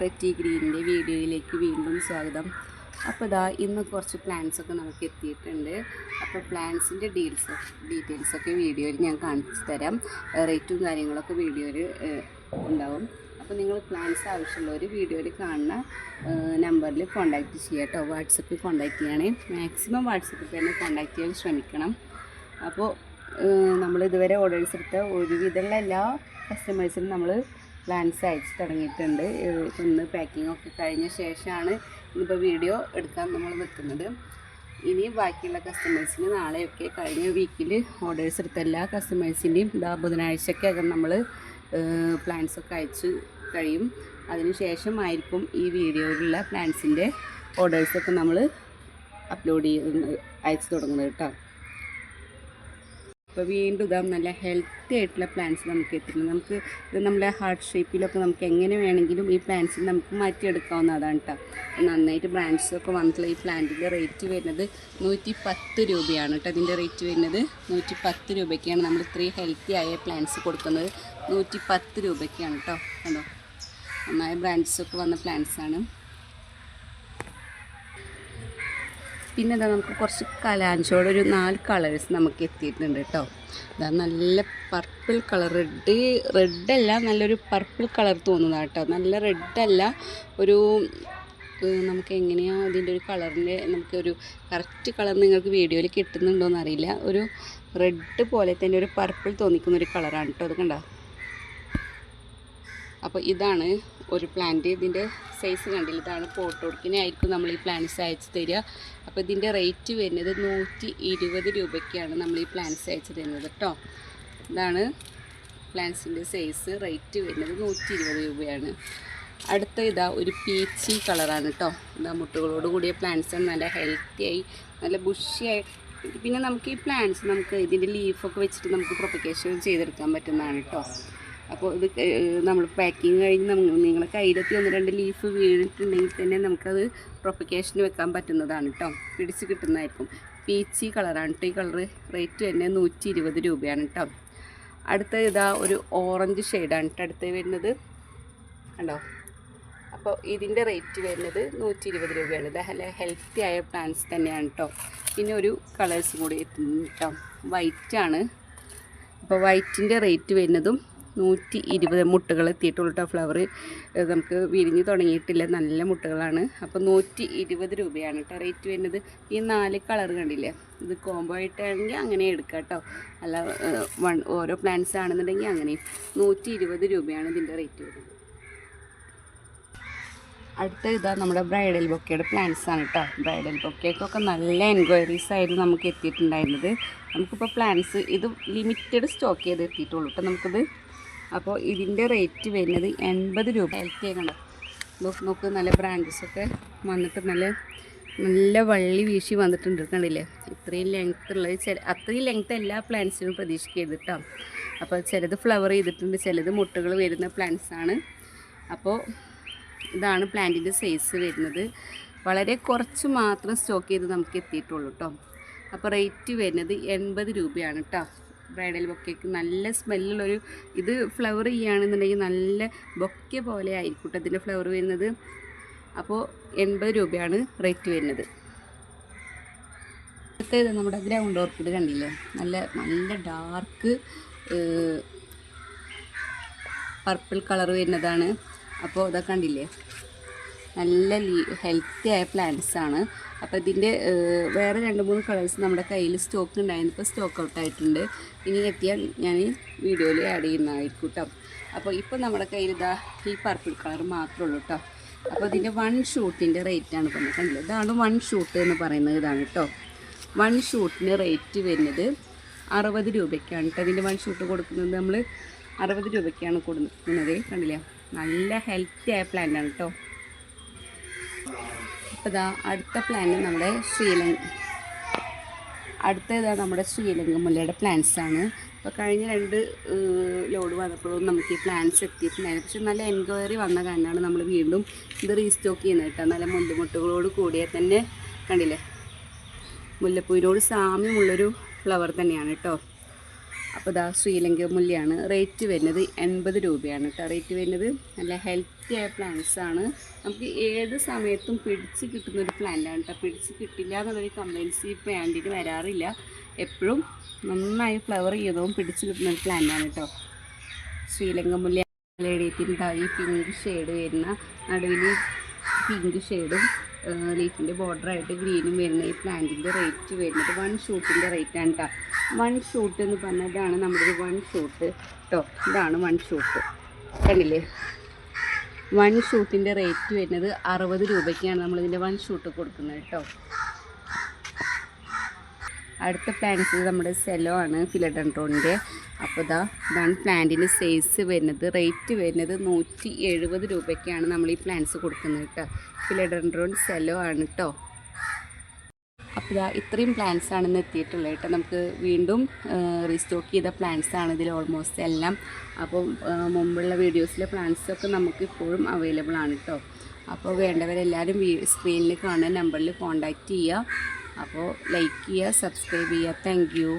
Pretty ഗ്രീനിൻ്റെ വീഡിയോയിലേക്ക് വീണ്ടും സ്വാഗതം. അപ്പോൾ ഇതാ ഇന്ന് കുറച്ച് പ്ലാന്റ്സൊക്കെ നമുക്ക് എത്തിയിട്ടുണ്ട്. അപ്പോൾ പ്ലാന്റ്സിൻ്റെ ഡീറ്റെയിൽസൊക്കെ വീഡിയോയിൽ ഞാൻ കാണിച്ചു തരാം. റേറ്റും കാര്യങ്ങളൊക്കെ വീഡിയോയിൽ ഉണ്ടാവും. അപ്പോൾ നിങ്ങൾ പ്ലാന്റ്സ് ആവശ്യമുള്ളവർ വീഡിയോയിൽ കാണുന്ന നമ്പറിൽ കോൺടാക്റ്റ് ചെയ്യുക കേട്ടോ. വാട്സപ്പിൽ കോൺടാക്റ്റ് ചെയ്യണേ. മാക്സിമം വാട്സപ്പിൽ തന്നെ കോൺടാക്റ്റ് ചെയ്യാൻ ശ്രമിക്കണം. അപ്പോൾ നമ്മൾ ഇതുവരെ ഓർഡേഴ്സ് എടുത്ത ഒരുവിധമുള്ള എല്ലാ കസ്റ്റമേഴ്സിനും നമ്മൾ പ്ലാന്റ്സ് അയച്ച് തുടങ്ങിയിട്ടുണ്ട്. ഇന്ന് പാക്കിംഗ് ഒക്കെ കഴിഞ്ഞ ശേഷമാണ് ഇന്നിപ്പോൾ വീഡിയോ എടുക്കാൻ നമ്മൾ നിൽക്കുന്നത്. ഇനി ബാക്കിയുള്ള കസ്റ്റമേഴ്സിന് നാളെയൊക്കെ കഴിഞ്ഞ വീക്കിൽ ഓർഡേഴ്സ് എടുത്ത എല്ലാ കസ്റ്റമേഴ്സിൻ്റെയും ബുധനാഴ്ചക്കകം നമ്മൾ പ്ലാന്റ്സൊക്കെ അയച്ച് കഴിയും. അതിന് ശേഷമായിരിക്കും ഈ വീഡിയോയിലുള്ള പ്ലാന്റ്സിൻ്റെ ഓർഡേഴ്സൊക്കെ നമ്മൾ അപ്ലോഡ് അയച്ച് തുടങ്ങുന്നത് കേട്ടോ. അപ്പോൾ വീണ്ടും ഇതാ നല്ല ഹെൽത്തി ആയിട്ടുള്ള പ്ലാന്റ്സ് നമുക്ക് എത്തിക്കണം. നമുക്ക് ഇത് നമ്മുടെ ഹാർട്ട് ഷേപ്പിലൊക്കെ നമുക്ക് എങ്ങനെ വേണമെങ്കിലും ഈ പ്ലാന്റ്സിന് നമുക്ക് മാറ്റിയെടുക്കാവുന്നതാണ് കേട്ടോ. നന്നായിട്ട് ബ്രാഞ്ചസൊക്കെ വന്നിട്ടുള്ള ഈ പ്ലാന്റിൻ്റെ റേറ്റ് വരുന്നത് 110 രൂപയാണ് കേട്ടോ. അതിൻ്റെ റേറ്റ് വരുന്നത് 110 രൂപയ്ക്കാണ് നമ്മൾ ഇത്രയും ഹെൽത്തി ആയ പ്ലാന്റ്സ് കൊടുക്കുന്നത്. 110 രൂപയ്ക്കാണ് കേട്ടോ. കണ്ടോ, നന്നായ ബ്രാഞ്ചസൊക്കെ വന്ന പ്ലാന്റ്സാണ്. പിന്നെ ഇതാ നമുക്ക് കുറച്ച് കലാഞ്ചോടെ ഒരു 4 കളേഴ്സ് നമുക്ക് എത്തിയിട്ടുണ്ട് കേട്ടോ. ഇതാ നല്ല പർപ്പിൾ കളർ, റെഡല്ല, നല്ലൊരു പർപ്പിൾ കളർ തോന്നുന്നതാണ് കേട്ടോ. നല്ല റെഡല്ല, ഒരു നമുക്ക് എങ്ങനെയാണ് അതിൻ്റെ ഒരു കളറിൻ്റെ നമുക്കൊരു കറക്റ്റ് കളർ നിങ്ങൾക്ക് വീഡിയോയിൽ കിട്ടുന്നുണ്ടോയെന്ന് അറിയില്ല. ഒരു റെഡ് പോലെ തന്നെ ഒരു പർപ്പിൾ തോന്നിക്കുന്നൊരു കളറാണ് കേട്ടോ. അത് കണ്ടോ. അപ്പോൾ ഇതാണ് ഒരു പ്ലാന്റ്. ഇതിൻ്റെ സൈസ് കണ്ടില്ല. ഇതാണ് പോട്ടോടുക്കിനായിരിക്കും നമ്മൾ ഈ പ്ലാന്റ്സ് അയച്ച് തരിക. അപ്പോൾ ഇതിൻ്റെ റേറ്റ് വരുന്നത് 120 രൂപയ്ക്കാണ് നമ്മൾ ഈ പ്ലാന്റ്സ് അയച്ച് തരുന്നത് കേട്ടോ. ഇതാണ് പ്ലാന്റ്സിൻ്റെ സൈസ്. റേറ്റ് വരുന്നത് 120 രൂപയാണ്. അടുത്ത ഇതാ ഒരു പീച്ചി കളറാണ് കേട്ടോ. ഇതാ മുട്ടുകളോട് കൂടിയ പ്ലാന്റ്സാണ്. നല്ല ഹെൽത്തിയായി നല്ല ബുഷിയായി. പിന്നെ നമുക്ക് ഈ പ്ലാന്റ്സ് നമുക്ക് ഇതിൻ്റെ ലീഫൊക്കെ വെച്ചിട്ട് നമുക്ക് പ്രൊപ്പഗേഷൻ ചെയ്തെടുക്കാൻ പറ്റുന്നതാണ് കേട്ടോ. അപ്പോൾ ഇത് നമ്മൾ പാക്കിങ് കഴിഞ്ഞ് നിങ്ങളുടെ കയ്യിലെത്തി 1-2 ലീഫ് വീണിട്ടുണ്ടെങ്കിൽ തന്നെ നമുക്കത് പ്രൊപ്പഗേഷന് വെക്കാൻ പറ്റുന്നതാണ് കേട്ടോ. പിടിച്ച് കിട്ടുന്നതായിരിക്കും. പീച്ചി കളറാണ് കേട്ടോ. ഈ കളറ് റേറ്റ് തന്നെ 120 രൂപയാണ് കേട്ടോ. അടുത്ത ഇതാ ഒരു ഓറഞ്ച് ഷെയ്ഡാണ് കേട്ടോ അടുത്ത് വരുന്നത്. കണ്ടോ. അപ്പോൾ ഇതിൻ്റെ റേറ്റ് വരുന്നത് 120 രൂപയാണ്. ഇത് ഹെൽത്തി ആയ പ്ലാന്റ്സ് തന്നെയാണ് കേട്ടോ. പിന്നെ ഒരു കളേഴ്സും കൂടി എത്തുന്നു കേട്ടോ. വൈറ്റാണ്. അപ്പോൾ വൈറ്റിൻ്റെ റേറ്റ് വരുന്നതും 120 മുട്ടകൾ എത്തിയിട്ടുള്ളൂ കേട്ടോ. ഫ്ലവർ നമുക്ക് വിരിഞ്ഞ് തുടങ്ങിയിട്ടില്ല, നല്ല മുട്ടകളാണ്. അപ്പോൾ 120 രൂപയാണ് കേട്ടോ റേറ്റ് വരുന്നത്. ഈ 4 കളർ കണ്ടില്ലേ, ഇത് കോംബോ ആയിട്ടാണെങ്കിൽ അങ്ങനെ എടുക്കാം കേട്ടോ. അല്ല ഓരോ പ്ലാന്റ്സ് ആണെന്നുണ്ടെങ്കിൽ അങ്ങനെ 120 രൂപയാണ് ഇതിൻ്റെ റേറ്റ് വരുന്നത്. അടുത്ത ഇതാ നമ്മുടെ ബ്രൈഡൽ ബൊക്കയുടെ പ്ലാന്റ്സ് ആണ് കേട്ടോ. ബ്രൈഡൽ ബൊക്കയ്ക്കൊക്കെ നല്ല എൻക്വയറീസ് ആയിരുന്നു നമുക്ക് എത്തിയിട്ടുണ്ടായിരുന്നത്. നമുക്കിപ്പോൾ പ്ലാന്റ്സ് ഇത് ലിമിറ്റഡ് സ്റ്റോക്ക് ചെയ്ത് എത്തിയിട്ടുള്ളൂ കേട്ടോ നമുക്കിത്. അപ്പോൾ ഇതിൻ്റെ റേറ്റ് വരുന്നത് 80 രൂപ. ഹെൽത്തി കണ്ടോ. നോക്ക്, നല്ല ബ്രാഞ്ചസൊക്കെ വന്നിട്ട് നല്ല വള്ളി വീശി വന്നിട്ടുണ്ട് കണ്ടില്ലേ. ഇത്രയും ലെങ്ത്ത് ഉള്ളത് അത്രയും ലെങ്ത്ത് എല്ലാ പ്ലാന്റ്സിനും പ്രതീക്ഷിക്കരുത് കേട്ടോ. അപ്പോൾ ചിലത് ഫ്ലവർ ചെയ്തിട്ടുണ്ട്, ചിലത് മുട്ടുകൾ വരുന്ന പ്ലാന്റ്സാണ്. അപ്പോൾ ഇതാണ് പ്ലാന്റിൻ്റെ സൈസ് വരുന്നത്. വളരെ കുറച്ച് മാത്രം സ്റ്റോക്ക് ചെയ്ത് നമുക്ക് എത്തിയിട്ടുള്ളൂ കേട്ടോ. അപ്പോൾ റേറ്റ് വരുന്നത് 80 രൂപയാണ് കേട്ടോ. ബ്രൈഡൽ ബൊക്കയ്ക്ക് നല്ല സ്മെല്ലുള്ളൊരു ഇത് ഫ്ലവർ ചെയ്യുകയാണെന്നുണ്ടെങ്കിൽ നല്ല ബൊക്കെ പോലെ ആയിരിക്കും കേട്ടോ ഇതിൻ്റെ ഫ്ലവർ വരുന്നത്. അപ്പോൾ 80 രൂപയാണ് റേറ്റ് വരുന്നത്. അടുത്തത് നമ്മുടെ ഗ്രൗണ്ട് ഓർക്കിഡ് കണ്ടില്ലേ, നല്ല ഡാർക്ക് പർപ്പിൾ കളർ വരുന്നതാണ്. അപ്പോൾ ഇതൊക്കെ കണ്ടില്ലേ, നല്ല ഹെൽത്തി ആയ പ്ലാന്റ്സ് ആണ്. അപ്പോൾ ഇതിൻ്റെ വേറെ 2-3 കളേഴ്സ് നമ്മുടെ കയ്യിൽ സ്റ്റോക്ക് ഉണ്ടായിരുന്നു. ഇപ്പോൾ സ്റ്റോക്ക് ഔട്ടായിട്ടുണ്ട്. ഇനി എത്തിയാൽ ഞാൻ വീഡിയോയിൽ ആഡ് ചെയ്യുന്നതായിരിക്കും കേട്ടോ. അപ്പോൾ ഇപ്പോൾ നമ്മുടെ കയ്യിൽ ഇതാ ഈ പർപ്പിൾ കളർ മാത്രമേ ഉള്ളൂ കേട്ടോ. അപ്പോൾ ഇതിൻ്റെ 1 ഷൂട്ടിൻ്റെ റേറ്റാണ് പറഞ്ഞത്. കണ്ടില്ല, ഇതാണ് 1 ഷൂട്ട് എന്ന് പറയുന്നത്. ഇതാണ് കേട്ടോ 1 ഷൂട്ടിന് റേറ്റ് വരുന്നത് 60 രൂപയ്ക്കാണ് കേട്ടോ. ഇതിൻ്റെ 1 ഷൂട്ട് കൊടുക്കുന്നത് നമ്മൾ 60 രൂപയ്ക്കാണ് കൊടുക്കുന്നത്. കണ്ടില്ലേ, നല്ല ഹെൽത്തി ആയ പ്ലാന്റാണ് കേട്ടോ. അപ്പോൾ ഇതാ അടുത്ത പ്ലാന്റ് നമ്മുടെ ശ്രീലങ്ക മുല്ലയുടെ പ്ലാന്റ്സാണ്. അപ്പോൾ കഴിഞ്ഞ 2 ലോഡ് വന്നപ്പോഴും നമുക്ക് ഈ പ്ലാന്റ്സ് എത്തിയിട്ടുണ്ടായിരുന്നു. പക്ഷെ നല്ല എൻക്വയറി വന്ന കാരണമാണ് നമ്മൾ വീണ്ടും ഇത് റീസ്റ്റോക്ക് ചെയ്യുന്നത് കേട്ടോ. നല്ല മുണ്ടുമുട്ടുകളോട് കൂടിയ തന്നെ കണ്ടില്ലേ, മുല്ലപ്പൂവിനോട് സാമ്യമുള്ളൊരു ഫ്ലവർ തന്നെയാണ് കേട്ടോ. അപ്പോൾ ഇതാ ശ്രീലങ്ക മുല്ലയാണ്. റേറ്റ് വരുന്നത് 80 രൂപയാണ് കേട്ടോ. റേറ്റ് വരുന്നത് നല്ല ഹെൽത്തി ഹെൽത്തി ആയ പ്ലാന്റ്സാണ്. നമുക്ക് ഏത് സമയത്തും പിടിച്ച് കിട്ടുന്നൊരു പ്ലാന്റാണ് കേട്ടോ. പിടിച്ച് കിട്ടില്ല എന്നുള്ളൊരു കംപ്ലയിൻസ് ഈ പ്ലാന്റിന് വരാറില്ല. എപ്പോഴും നന്നായി ഫ്ലവർ ചെയ്തതും പിടിച്ച് കിട്ടുന്നൊരു പ്ലാന്റാണ് കേട്ടോ. ശ്രീലങ്കമുല്ല ലേഡിയത്തിൻ്റെ ഈ പിങ്ക് ഷെയ്ഡ് വരുന്ന നടുവിൽ പിങ്ക് ഷെയ്ഡും ലീഫിൻ്റെ ബോർഡറായിട്ട് ഗ്രീനും വരുന്ന ഈ പ്ലാന്റിൻ്റെ റേറ്റ് വരുന്നത് 1 ഷൂട്ടിൻ്റെ റേറ്റാണ് കേട്ടോ. 1 ഷൂട്ട് എന്ന് പറഞ്ഞതാണ് നമ്മുടെ ഒരു 1 ഷൂട്ട് കേട്ടോ. ഇതാണ് 1 ഷൂട്ട്, കണ്ടില്ലേ? 1 ഷൂട്ടിൻ്റെ റേറ്റ് വരുന്നത് 60 രൂപയ്ക്കാണ് നമ്മളിതിൻ്റെ 1 ഷൂട്ട് കൊടുക്കുന്നത് കേട്ടോ. അടുത്ത പ്ലാന്റ്സ് നമ്മുടെ സെലോ ആണ്, ഫിലഡൻഡ്രോണിൻ്റെ. അപ്പോൾ ഇതാണ് പ്ലാന്റിൻ്റെ സൈസ് വരുന്നത്. റേറ്റ് വരുന്നത് 170 രൂപയ്ക്കാണ് നമ്മൾ ഈ പ്ലാന്റ്സ് കൊടുക്കുന്നത് കേട്ടോ. ഫിലഡൻഡ്രോൺ സെലോ ആണ് കേട്ടോ. അപ്പോൾ ഇത്രയും പ്ലാന്റ്സ് ആണ് ഇന്ന് എത്തിയിട്ടുള്ളത് കേട്ടോ. നമുക്ക് വീണ്ടും റീസ്റ്റോക്ക് ചെയ്ത പ്ലാന്റ്സ് ആണ് ഇതിൽ ഓൾമോസ്റ്റ് എല്ലാം. അപ്പം മുമ്പുള്ള വീഡിയോസിലെ പ്ലാന്റ്സൊക്കെ നമുക്ക് ഇപ്പോഴും അവൈലബിൾ ആണ് കേട്ടോ. അപ്പോൾ വേണ്ടവരെല്ലാവരും സ്ക്രീനിൽ കാണുന്ന നമ്പറിൽ കോൺടാക്റ്റ് ചെയ്യുക. അപ്പോൾ ലൈക്ക് ചെയ്യുക, സബ്സ്ക്രൈബ് ചെയ്യുക. Thank you.